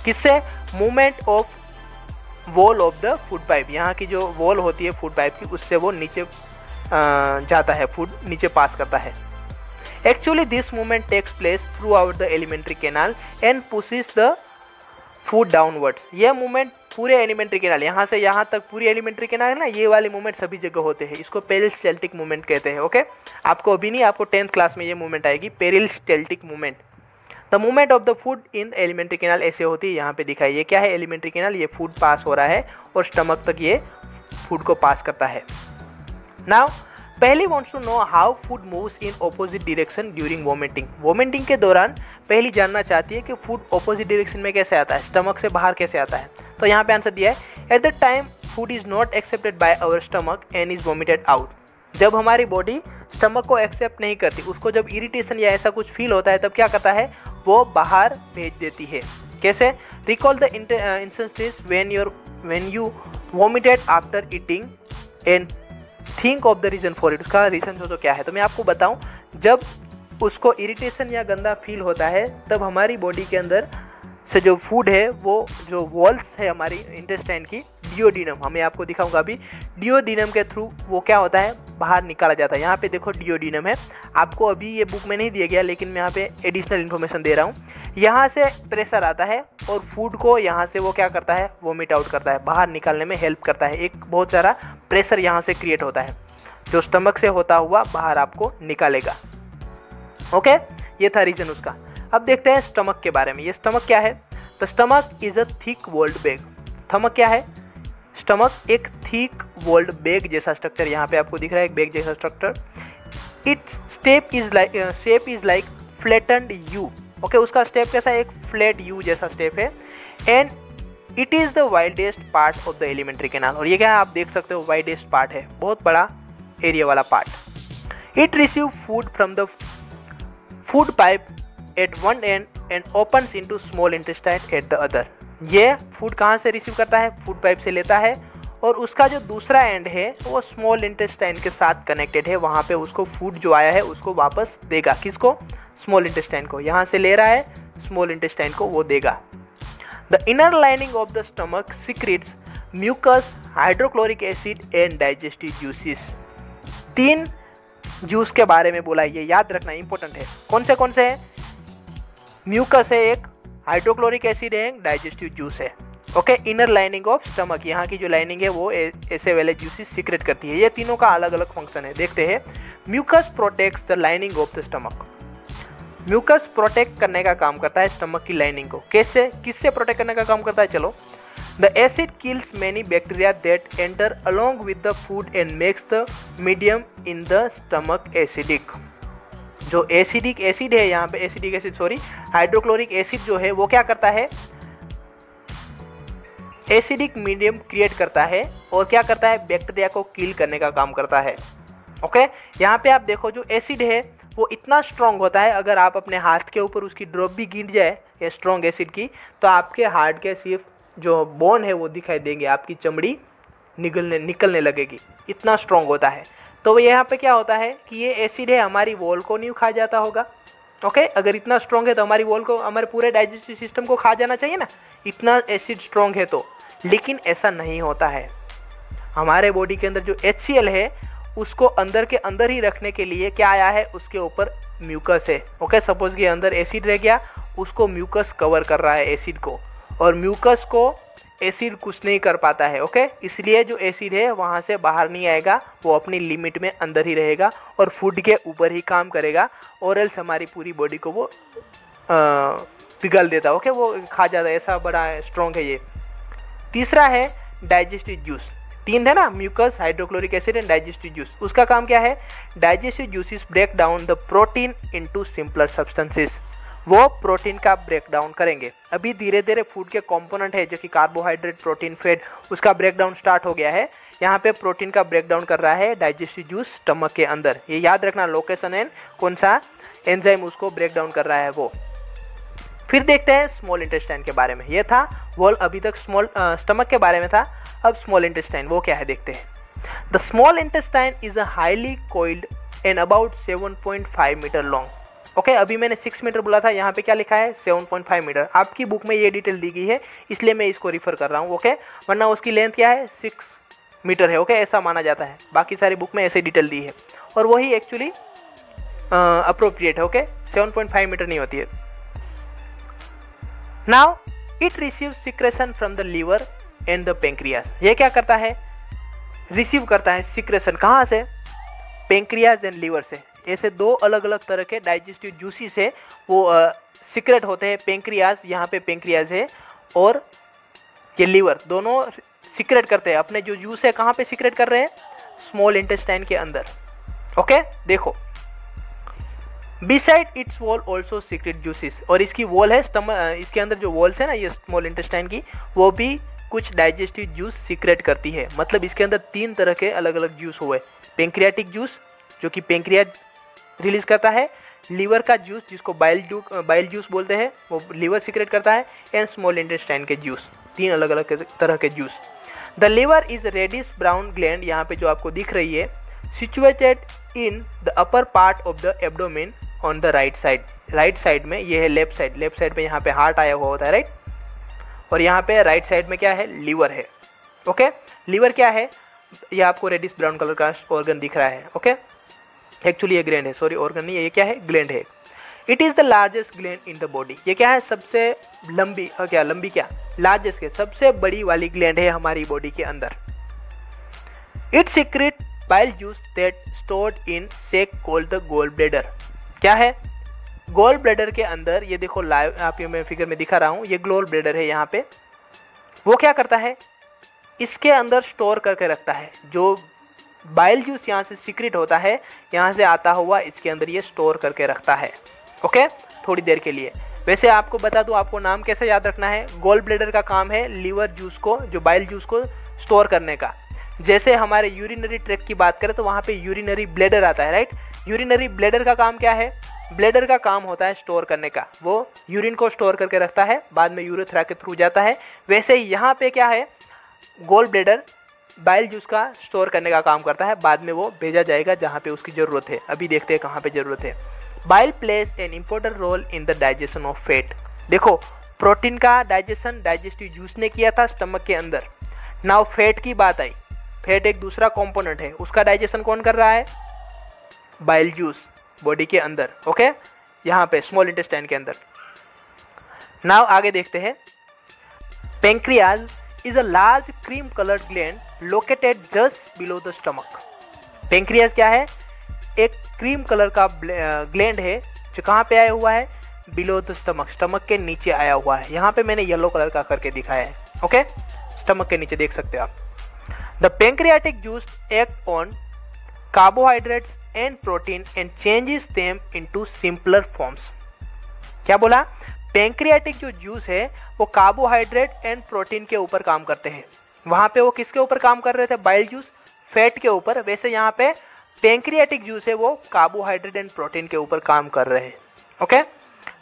किससे, movement of wall of the food pipe. यहाँ की जो वॉल होती है फूड पाइप की, उससे वो नीचे जाता है, फूड नीचे पास करता है। Actually this movement takes place throughout the alimentary canal and pushes the food downwards. यह मूवमेंट पूरे एलिमेंट्री कैनाल, यहाँ से यहाँ तक पूरी एलिमेंट्री कैनाल है ना, ये वाले मूवमेंट सभी जगह होते हैं। इसको पेरिस्टाल्टिक मूवमेंट कहते हैं। ओके, आपको अभी नहीं, आपको 10th क्लास में ये मूवमेंट आएगी, peristaltic movement. The movement of the food in alimentary canal ऐसे होती है, यहाँ पे दिखाई, ये क्या है, एलिमेंट्री कैनाल, ये फूड पास हो रहा है और स्टमक तक ये फूड को पास करता है। Now Paheli wants to know how food moves in opposite direction during vomiting. Vomiting के दौरान पहली जानना चाहती है कि फूड ऑपोजिट डायरेक्शन में कैसे आता है, स्टमक से बाहर कैसे आता है। तो यहाँ पे आंसर दिया है, at the time food is not accepted by our stomach and is vomited out. जब हमारी बॉडी स्टमक को एक्सेप्ट नहीं करती, उसको जब इरिटेशन या ऐसा कुछ फील होता है, तब क्या करता है, वो बाहर भेज देती है। कैसे, recall the instances when your when you vomited after eating and think of the reason for it, उसका रीज़न जो तो क्या है। तो मैं आपको बताऊं, जब उसको इरिटेशन या गंदा फील होता है तब हमारी बॉडी के अंदर से जो फूड है, वो जो वॉल्स है हमारी इंटेस्टाइन की, डिओडिनम, हमें आपको दिखाऊंगा अभी, डिओडिनम के थ्रू वो क्या होता है, बाहर निकाला जाता है। यहाँ पे देखो डिओडिनम है, आपको अभी ये बुक में नहीं दिया गया लेकिन मैं यहाँ पे एडिशनल इन्फॉर्मेशन दे रहा हूँ। यहाँ से प्रेशर आता है और फूड को यहाँ से वो क्या करता है, वोमिट आउट करता है, बाहर निकालने में हेल्प करता है। एक बहुत सारा प्रेशर यहाँ से क्रिएट होता है जो स्टमक से होता हुआ बाहर आपको निकालेगा। ओके, ये था रीजन उसका। अब देखते हैं स्टमक के बारे में। ये स्टमक क्या है? The stomach is a thick walled bag. Stomach क्या है? स्टमक एक थिक वॉल्ड बैग जैसा स्ट्रक्चर, यहाँ पे आपको दिख रहा है एक बैग जैसा structure. Its shape is like flattened U. Okay, उसका स्टेप कैसा है? एक फ्लैट यू जैसा स्टेप है। And it is the widest part of the alimentary canal. और ये क्या है, आप देख सकते हो, वाइडेस्ट पार्ट है, बहुत बड़ा एरिया वाला part. It receive food from the food pipe at one end and opens into small intestine at the other. ये फूड कहाँ से रिसीव करता है? फूड पाइप से लेता है, और उसका जो दूसरा एंड है वो स्मॉल इंटेस्टाइन के साथ कनेक्टेड है। वहाँ पे उसको फूड जो आया है उसको वापस देगा। किसको? स्मॉल इंटेस्टाइन को। यहाँ से ले रहा है, स्मॉल इंटेस्टाइन को वो देगा। The inner lining of the stomach secretes mucus, hydrochloric acid and digestive juices. 3 juice के बारे में बोला है, ये याद रखना इंपॉर्टेंट है। कौन से हैं? म्यूकस है एक, हाइड्रोक्लोरिक एसिड है, डाइजेस्टिव जूस है। Okay, inner lining of stomach, यहाँ की जो लाइनिंग है वो ऐसे वाले जूसेस सीक्रेट करती है। ये तीनों का अलग अलग फंक्शन है, देखते हैं। Mucus protects the lining of the stomach. Mucus protect करने का काम करता है स्टमक की लाइनिंग को। कैसे, किससे प्रोटेक्ट करने का काम करता है? चलो, the acid kills many bacteria that enter along with the food and makes the medium in the stomach acidic. जो एसिडिक एसिड है, यहाँ पे एसिडिक एसिड हाइड्रोक्लोरिक एसिड जो है वो क्या करता है? एसिडिक मीडियम क्रिएट करता है और क्या करता है? बैक्टीरिया को किल करने का काम करता है। ओके, यहाँ पे आप देखो, जो एसिड है वो इतना स्ट्रॉन्ग होता है, अगर आप अपने हाथ के ऊपर उसकी ड्रॉप भी गिर जाए या स्ट्रॉन्ग एसिड की, तो आपके हार्ट के सिर्फ जो बोन है वो दिखाई देंगे, आपकी चमड़ी निकलने लगेगी, इतना स्ट्रॉन्ग होता है। तो यहाँ पे क्या होता है कि ये एसिड है हमारी वॉल को नहीं खा जाता होगा। ओके, अगर इतना स्ट्रॉन्ग है तो हमारी वॉल को, हमारे पूरे डाइजेस्टिव सिस्टम को खा जाना चाहिए ना, इतना एसिड स्ट्रॉन्ग है तो। लेकिन ऐसा नहीं होता है। हमारे बॉडी के अंदर जो HCl है उसको अंदर के अंदर ही रखने के लिए क्या आया है? उसके ऊपर म्यूकस है। ओके, सपोज कि अंदर एसिड रह गया, उसको म्यूकस कवर कर रहा है एसिड को, और म्यूकस को एसिड कुछ नहीं कर पाता है। ओके, इसलिए जो एसिड है वहाँ से बाहर नहीं आएगा, वो अपनी लिमिट में अंदर ही रहेगा और फूड के ऊपर ही काम करेगा, और एल्स हमारी पूरी बॉडी को वो पिघल देता है। ओके, वो खा जाता है, ऐसा बड़ा स्ट्रॉन्ग है ये। तीसरा है डाइजेस्टिव जूस। 3 है ना, mucus, hydrochloric acid and digestive juice. उसका काम क्या है? Digestive juices break down the protein into simpler substances. वो प्रोटीन का ब्रेक डाउन करेंगे। अभी धीरे धीरे फूड के कंपोनेंट है जो कि कार्बोहाइड्रेट, प्रोटीन, फैट, उसका ब्रेक डाउन स्टार्ट हो गया है। यहाँ पे प्रोटीन का ब्रेक डाउन कर रहा है डाइजेस्टिव जूस स्टमक के अंदर। ये याद रखना, लोकेशन एंड कौन सा एंजाइम उसको ब्रेक डाउन कर रहा है वो। फिर देखते हैं स्मॉल इंटेस्टाइन के बारे में। ये था वॉल, अभी तक स्टमक के बारे में था, अब स्मॉल इंटेस्टाइन वो क्या है देखते हैं। The small intestine is a highly coiled and about 7.5 metre long. Okay, अभी मैंने 6 मीटर बोला था, यहाँ पे क्या लिखा है? 7.5 मीटर। आपकी बुक में ये डिटेल दी गई है, इसलिए मैं इसको रिफर कर रहा हूँ। ओके, वरना उसकी लेंथ क्या है? 6 मीटर है। ओके, ऐसा माना जाता है, बाकी सारी बुक में ऐसे डिटेल दी है, और वही एक्चुअली अप्रोप्रिएट है। ओके, 7.5 मीटर नहीं होती है। Now it receive secretion from the liver and the pancreas. ये क्या करता है? रिसीव करता है सिक्रेशन, कहाँ से? पेंक्रियाज एंड लीवर से। ऐसे 2 अलग अलग तरह के डाइजेस्टिव जूसेस है, वो सीक्रेट होते हैं। पेंक्रियाज, यहाँ पे पेंक्रियाज है, और ये लीवर, दोनों सीक्रेट करते हैं अपने जो जूस है। कहाँ पे सीक्रेट कर रहे हैं? स्मॉल इंटेस्टाइन के अंदर। ओके, देखो, beside it's wall also secret juices. और इसकी वॉल है इसके अंदर जो वॉल्स है ना ये स्मॉल इंटेस्टाइन की, वो भी कुछ डाइजेस्टिव जूस सीक्रेट करती है। मतलब इसके अंदर 3 तरह के अलग अलग जूस हुए। पेंक्रियाटिक जूस जो कि पेंक्रियाज रिलीज करता है, लीवर का जूस जिसको बाइल जूस बोलते हैं वो लीवर सीक्रेट करता है, एंड स्मॉल इंटेस्टाइन के जूस। 3 अलग अलग तरह के juice. The liver is reddish brown gland, यहाँ पे जो आपको दिख रही है, situated in the upper part of the abdomen on the right side. Right side में ये है लेफ्ट साइड पे यहाँ पे हार्ट आया हुआ होता है, राइट, और यहाँ पे राइट साइड में क्या है, लीवर है। ओके, लीवर क्या है, ये आपको रेडिश ब्राउन कलर का ऑर्गन दिख रहा है। ओके, एक्चुअली ये ग्लैंड है, सॉरी ऑर्गन नहीं है, ये क्या है, ग्लैंड है। It is the largest gland in the body, ये क्या है, सबसे लंबी लार्जेस्ट के सबसे बड़ी वाली ग्लैंड है हमारी बॉडी के अंदर। It secrete bile juice that stored in sac called the gall bladder. क्या है, गॉल ब्लैडर के अंदर, ये देखो लाइव आपको मैं फिगर में दिखा रहा हूँ, ये गॉल ब्लैडर है यहाँ पे। वो क्या करता है, इसके अंदर स्टोर करके रखता है, जो बाइल जूस यहाँ से सीक्रेट होता है, यहाँ से आता हुआ इसके अंदर ये स्टोर करके रखता है। ओके, थोड़ी देर के लिए। वैसे आपको बता दूं, आपको नाम कैसे याद रखना है, गॉल ब्लैडर का काम है लीवर जूस को, जो बाइल जूस को स्टोर करने का। जैसे हमारे यूरिनरी ट्रैक्ट की बात करें तो वहाँ पे यूरिनरी ब्लैडर आता है, राइट। यूरिनरी ब्लैडर का काम क्या है, ब्लैडर का काम होता है स्टोर करने का, वो यूरिन को स्टोर करके रखता है, बाद में यूरेथ्रा के थ्रू जाता है। वैसे ही यहाँ पे क्या है, गॉल ब्लैडर बाइल जूस का स्टोर करने का काम करता है, बाद में वो भेजा जाएगा जहाँ पे उसकी ज़रूरत है। अभी देखते हैं कहाँ पे ज़रूरत है। Bile plays an important role in the digestion of fat. देखो, प्रोटीन का डाइजेशन डाइजेस्टिव जूस ने किया था स्टमक के अंदर। नाउ फैट की बात आई, फैट एक दूसरा कंपोनेंट है, उसका डाइजेशन कौन कर रहा है, बाइल जूस बॉडी के अंदर। ओके, यहाँ पे स्मॉल इंटेस्टाइन के अंदर। नाउ आगे देखते हैं। Pancreas is a large cream coloured gland located just below the stomach. Pancreas क्या है, एक क्रीम कलर का ग्लैंड है जो कहाँ पे आया हुआ है, बिलो द स्टमक, स्टमक के नीचे आया हुआ है। यहाँ पे मैंने येलो कलर का करके दिखाया है। ओके, स्टमक के नीचे देख सकते हो आप। The pancreatic juice act on carbohydrates and protein and changes them into simpler forms. क्या बोला, पेंक्रियाटिक जो जूस है वो कार्बोहाइड्रेट एंड प्रोटीन के ऊपर काम करते हैं। वहां पे वो किसके ऊपर काम कर रहे थे, बाइल जूस, फैट के ऊपर। वैसे यहाँ पे पेंक्रियाटिक जूस है वो कार्बोहाइड्रेट एंड प्रोटीन के ऊपर काम कर रहे हैं। Okay,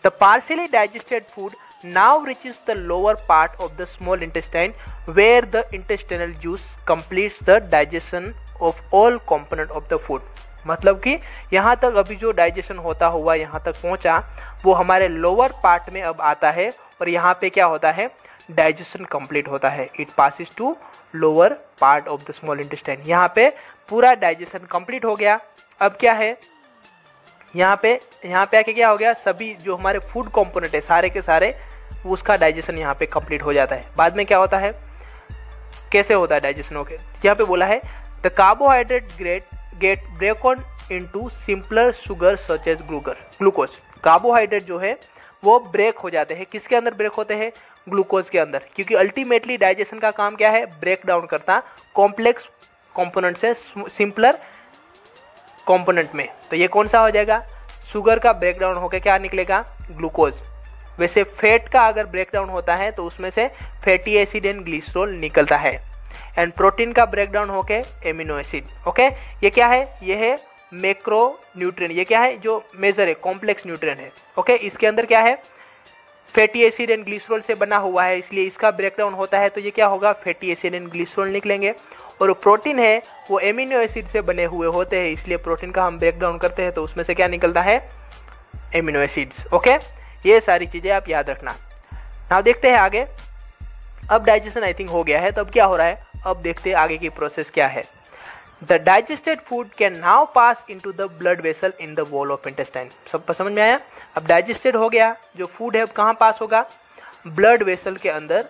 the partially digested food now reaches the lower part of the small intestine where the intestinal juice completes the digestion of all component of the food. मतलब कि यहाँ तक अभी जो डाइजेशन होता हुआ यहाँ तक पहुँचा, वो हमारे लोअर पार्ट में अब आता है, और यहाँ पे क्या होता है, डाइजेशन कंप्लीट होता है। It passes to lower part of the small intestine. यहाँ पे पूरा डाइजेशन कंप्लीट हो गया। अब क्या है, यहाँ पे आके क्या हो गया, सभी जो हमारे फूड कंपोनेंट है सारे के सारे, उसका डाइजेशन यहाँ पे कंप्लीट हो जाता है। बाद में क्या होता है, कैसे होता है डाइजेशन, ओके, यहाँ पे बोला है the carbohydrate get broken into simpler sugar such as glucose. Carbohydrate जो है वो ब्रेक हो जाते हैं, किसके अंदर ब्रेक होते हैं, ग्लूकोज के अंदर, क्योंकि अल्टीमेटली डाइजेशन का काम क्या है, ब्रेक डाउन करता कॉम्प्लेक्स कंपोनेंट से सिंपलर कंपोनेंट में। तो ये कौन सा हो जाएगा, शुगर का ब्रेक डाउन होकर क्या निकलेगा, ग्लूकोज। वैसे फैट का अगर ब्रेक डाउन होता है तो उसमें से फैटी एसिड एंड ग्लिसरॉल निकलता है, एंड प्रोटीन का ब्रेक डाउन होके एमिनो एसिड। ओके, ये क्या है, ये है मैक्रो न्यूट्रिएंट, ये क्या है, जो मेजर है, कॉम्प्लेक्स न्यूट्रिएंट है। ओके, इसके अंदर क्या है, फैटी एसिड एंड ग्लिसरॉल से बना हुआ है, इसलिए इसका ब्रेकडाउन होता है तो ये क्या होगा, फैटी एसिड एंड ग्लिसरॉल निकलेंगे। और प्रोटीन है वो एमिनो एसिड से बने हुए होते हैं, इसलिए प्रोटीन का हम ब्रेकडाउन करते हैं तो उसमें से क्या निकलता है, एमिनो एसिड्स। ओके, ये सारी चीज़ें आप याद रखना। नाउ देखते हैं आगे। अब डाइजेशन आई थिंक हो गया है, तो अब क्या हो रहा है, अब देखते हैं आगे की प्रोसेस क्या है। The digested food can now pass into the blood vessel in the wall of intestine. सब समझ में आया, अब डाइजेस्टेड हो गया, जो फूड है अब कहाँ पास होगा, ब्लड वेसल के अंदर,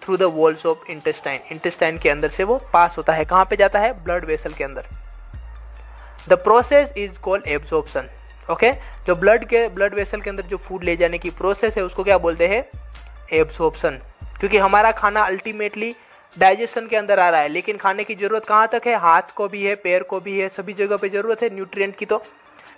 through the walls of intestine. Intestine के अंदर से वो पास होता है, कहाँ पे जाता है, ब्लड वेसल के अंदर। The process is called absorption. Okay, जो ब्लड वेसल के अंदर जो फूड ले जाने की प्रोसेस है उसको क्या बोलते हैं, एब्जॉर्प्शन। क्योंकि हमारा खाना अल्टीमेटली डाइजेशन के अंदर आ रहा है, लेकिन खाने की जरूरत कहाँ तक है, हाथ को भी है, पैर को भी है, सभी जगह पे जरूरत है न्यूट्रिएंट की। तो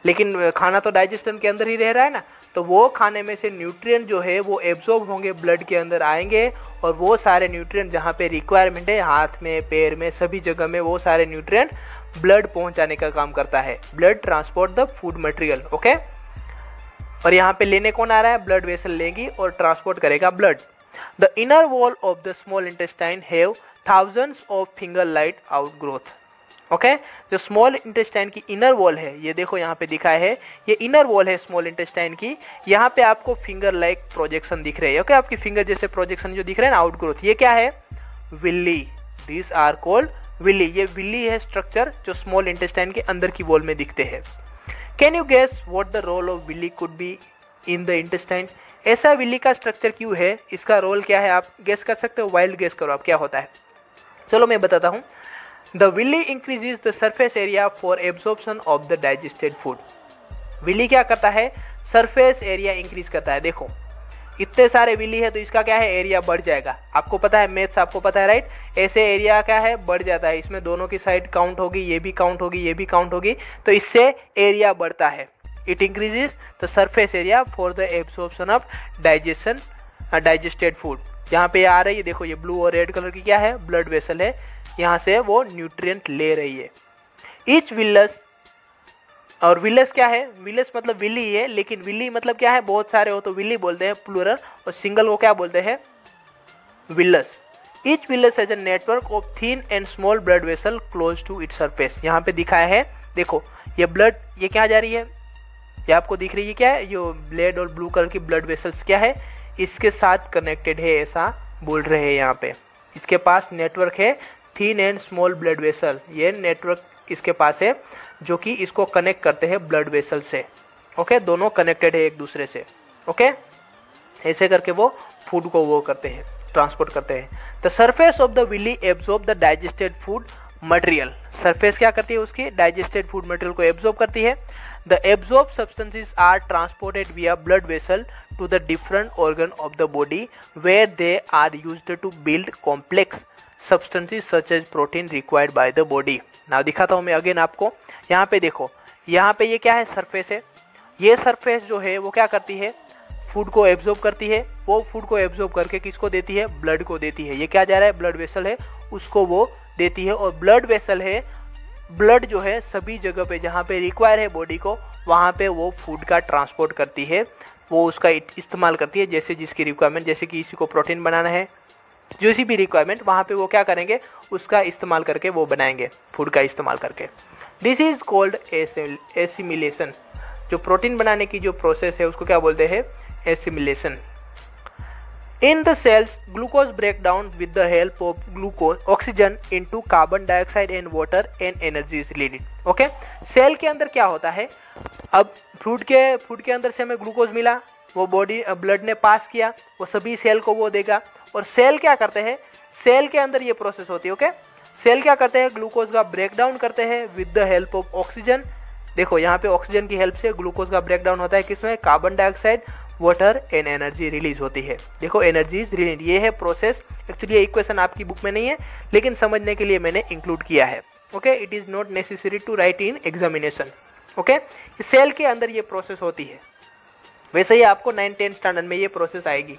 लेकिन खाना तो डाइजेशन के अंदर ही रह रहा है ना, तो वो खाने में से न्यूट्रिएंट जो है वो एब्जॉर्ब होंगे, ब्लड के अंदर आएंगे, और वो सारे न्यूट्रिएंट जहाँ पे रिक्वायरमेंट है, हाथ में, पैर में, सभी जगह में, वो सारे न्यूट्रिएंट ब्लड पहुँचाने का काम करता है। Blood transport the food material. Okay, और यहाँ पे लेने कौन आ रहा है, ब्लड वेसल लेगी और ट्रांसपोर्ट करेगा blood. The inner wall of the small intestine have thousands of finger like outgrowth. Okay, जो स्मॉल इंटेस्टाइन की इनर वॉल है, ये देखो यहाँ पे दिखा है, ये इनर वॉल है स्मॉल इंटेस्टाइन की, यहाँ पे आपको फिंगर लाइक प्रोजेक्शन दिख रहे हैं। ओके, आपकी फिंगर जैसे प्रोजेक्शन जो दिख रहे हैं ना, आउटग्रोथ, ये क्या है? Villi. This are called villi. ये विल्ली है स्ट्रक्चर जो स्मॉल इंटेस्टाइन के अंदर की वॉल में दिखते हैं। Can you guess what the role of villi could be in the intestine? ऐसा विल्ली का स्ट्रक्चर क्यों है, इसका रोल क्या है, आप गेस कर सकते हो? वाइल्ड गेस करो आप क्या होता है। चलो मैं बताता हूँ। The Willey increases the surface area for absorption of the digested food. Willey क्या करता है? सरफेस एरिया इंक्रीज करता है। देखो इतने सारे विल्ली है तो इसका क्या है? एरिया बढ़ जाएगा। आपको पता है, मैथ्स आपको पता है राइट, ऐसे एरिया क्या है? बढ़ जाता है। इसमें दोनों की साइड काउंट होगी, ये भी काउंट होगी, ये भी काउंट होगी, तो इससे एरिया बढ़ता है। It increases the surface area for the absorption of digested food. यहाँ पे आ रही है, देखो ये ब्लू और रेड कलर की क्या है? ब्लड वेसल है, यहाँ से वो न्यूट्रिएंट ले रही है। ईच विलस, और विलस क्या है? विलस मतलब विली है, लेकिन विली मतलब क्या है? बहुत सारे हो तो विली बोलते हैं प्लूरल, और सिंगल को क्या बोलते हैं? Villus. Each villus has a network of thin and small blood vessel close to its surface. यहाँ पे दिखाया है, देखो ये ब्लड, ये क्या जा रही है? ये आपको दिख रही है क्या है? ये ब्लड और ब्लू कलर की ब्लड वेसल्स क्या है? इसके साथ कनेक्टेड है, ऐसा बोल रहे हैं यहाँ पे। इसके पास नेटवर्क है thin and small blood vessel, ये नेटवर्क इसके पास है जो कि इसको कनेक्ट करते हैं ब्लड वेसल से। ओके, दोनों कनेक्टेड है एक दूसरे से। ओके, ऐसे करके वो फूड को वो करते हैं, ट्रांसपोर्ट करते हैं। The surface of the villi absorb the digested food material. Surface क्या करती है? उसकी डाइजेस्टेड फूड मटेरियल को एब्जॉर्ब करती है। The absorbed substances are transported via blood vessel to the different organ of the body where they are used to build complex substances such as protein required by the body. Now दिखाता हूँ मैं again आपको। यहाँ पे देखो, यहाँ पे ये क्या है? सरफेस है। ये सरफेस जो है वो क्या करती है? फूड को एब्जॉर्ब करती है। वो फूड को एब्जॉर्ब करके किसको देती है? ब्लड को देती है। ये क्या जा रहा है? ब्लड वेसल है, उसको वो देती है। और ब्लड वेसल है, ब्लड जो है सभी जगह पे जहाँ पे रिक्वायर है बॉडी को, वहाँ पे वो फूड का ट्रांसपोर्ट करती है, वो उसका इस्तेमाल करती है, जैसे जिसकी रिक्वायरमेंट, जैसे कि किसी को प्रोटीन बनाना है, जो सी भी रिक्वायरमेंट, वहाँ पे वो क्या करेंगे? उसका इस्तेमाल करके वो बनाएंगे, फूड का इस्तेमाल करके। This is called assimilation. जो प्रोटीन बनाने की जो प्रोसेस है उसको क्या बोलते हैं? Assimilation. In the cells, glucose break down with the help of glucose oxygen into carbon dioxide and water and energy is released. Okay, cell के अंदर क्या होता है? अब फूड के अंदर से हमें ग्लूकोज मिला, वो बॉडी ब्लड ने पास किया, वो सभी सेल को वो देगा। और सेल क्या करते हैं? सेल के अंदर ये प्रोसेस होती है। ओके, सेल क्या करते हैं? ग्लूकोज का ब्रेक डाउन करते हैं with the help of oxygen. देखो यहाँ पे ऑक्सीजन की हेल्प से ग्लूकोज का ब्रेक डाउन होता है, किसमें? Carbon dioxide, water and energy release होती है। देखो एनर्जी इज रिलीज, ये है प्रोसेस। एक्चुअली ये इक्वेशन आपकी बुक में नहीं है, लेकिन समझने के लिए मैंने इंक्लूड किया है। Okay, it is not necessary to write in examination. Okay, cell के अंदर ये प्रोसेस होती है। वैसे ही आपको 9-10 स्टैंडर्ड में ये प्रोसेस आएगी।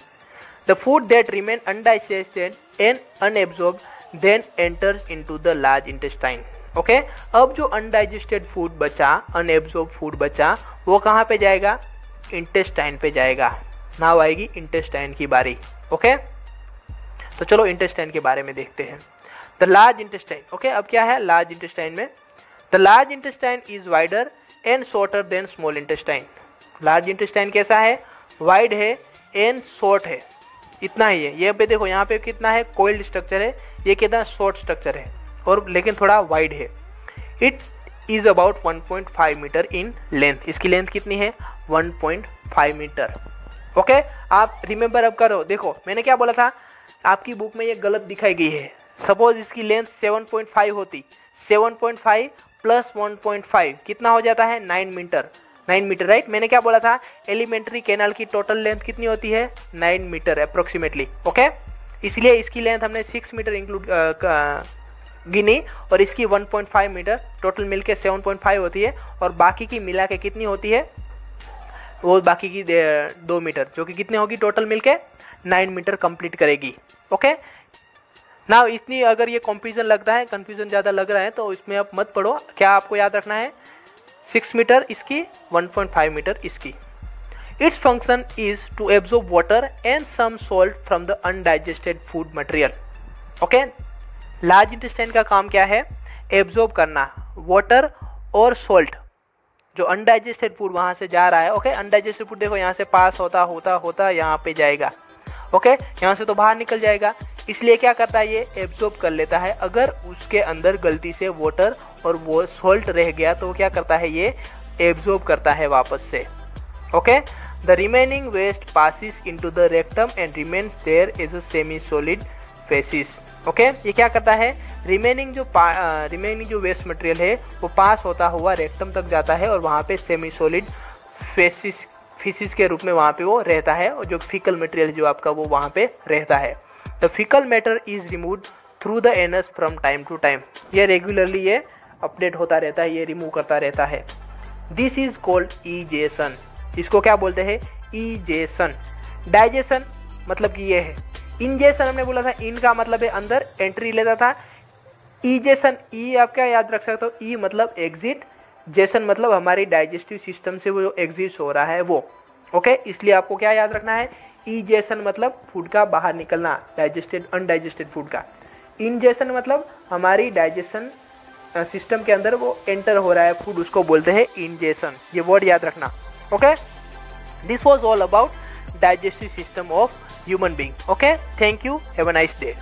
The food that remain undigested and unabsorbed then enters into the large intestine. Okay, अब जो अनडाइजेस्टेड फूड बचा, अनएब्जॉर्ब फूड बचा, वो कहाँ पे जाएगा? इंटेस्टाइन पे जाएगा। नाउ आएगी इंटेस्टाइन की बारी। ओके, तो चलो इंटेस्टाइन के बारे में देखते हैं। The large intestine. ओके, अब क्या है लार्ज इंटेस्टाइन में? The large intestine is wider and shorter than small intestine. Large intestine कैसा है? वाइड है एंड शॉर्ट है, इतना ही है। ये पे देखो, यहाँ पे कितना है? कोइल्ड स्ट्रक्चर है, ये कितना शॉर्ट स्ट्रक्चर है, और लेकिन थोड़ा वाइड है। It is about 1.5 metre in length. इसकी लेंथ कितनी है? 1.5 मीटर। ओके, आप रिमेंबर अब करो। देखो मैंने क्या बोला था, आपकी बुक में ये गलत दिखाई गई है। सपोज इसकी लेंथ 7.5 होती, 7.5 प्लस 1.5 कितना हो जाता है? 9 मीटर। 9 metre right. मैंने क्या बोला था? एलिमेंट्री कैनाल की टोटल लेंथ कितनी होती है? 9 मीटर अप्रोक्सीमेटली। ओके, इसलिए इसकी लेंथ हमने 6 मीटर इंक्लूड गिनी, और इसकी 1.5 मीटर, टोटल मिलके 7.5 होती है, और बाकी की मिला के कितनी होती है? वो बाकी की 2 मीटर, जो कि कितने होगी टोटल मिलके? 9 मीटर कंप्लीट करेगी। ओके, नाउ इतनी अगर ये कंफ्यूजन लगता है, कंफ्यूजन ज़्यादा लग रहा है, तो इसमें आप मत पढ़ो। क्या आपको याद रखना है? 6 मीटर इसकी, 1.5 मीटर इसकी। Its function is to absorb water and some salt from the undigested food material. Okay? Large intestine का काम क्या है? एब्जॉर्ब करना वाटर और सॉल्ट, जो अनडाइजेस्टेड फूड वहां से जा रहा है. ओके, अनडाइजेस्टेड फूड देखो यहाँ से पास होता होता होता यहाँ पे जाएगा. ओके, यहाँ से तो बाहर निकल जाएगा, इसलिए क्या करता है ये एब्जॉर्ब कर लेता है. अगर उसके अंदर गलती से वाटर और वो सॉल्ट रह गया तो क्या करता है ये एब्जॉर्ब करता है वापस से. Okay, the remaining waste passes into the rectum and remains there as a semi solid faeces. Okay, ये क्या करता है, रिमेनिंग जो वेस्ट मटेरियल है वो पास होता हुआ रेक्टम तक जाता है और वहाँ पे सेमी सॉलिड फेसिस के रूप में वहाँ पे वो रहता है, और जो फीकल मटेरियल जो आपका वो वहाँ पे रहता है. The fecal matter is removed through the anus from time to time. ये रेगुलरली ये अपडेट होता रहता है, ये रिमूव करता रहता है. This is called egestion. इसको क्या बोलते हैं? ईजेशन. डाइजेशन मतलब कि ये है. इंजेशन हमने बोला था, इन का मतलब है अंदर एंट्री लेता था. ईजेशन, ई आप क्या याद रख सकते हो? ई मतलब एग्जिट, जेसन मतलब हमारी डाइजेस्टिव सिस्टम से वो जो एग्जिट हो रहा है वो. ओके, इसलिए आपको क्या याद रखना है? ईजेशन मतलब फूड का बाहर निकलना, डाइजेस्टेड अनडाइजेस्टेड फूड का. इंजेशन मतलब हमारी डाइजेशन सिस्टम के अंदर वो एंटर हो रहा है फूड, उसको बोलते हैं इंजेशन. ये वर्ड याद रखना. Okay, this was all about digestive system of human being. Okay, thank you, have a nice day.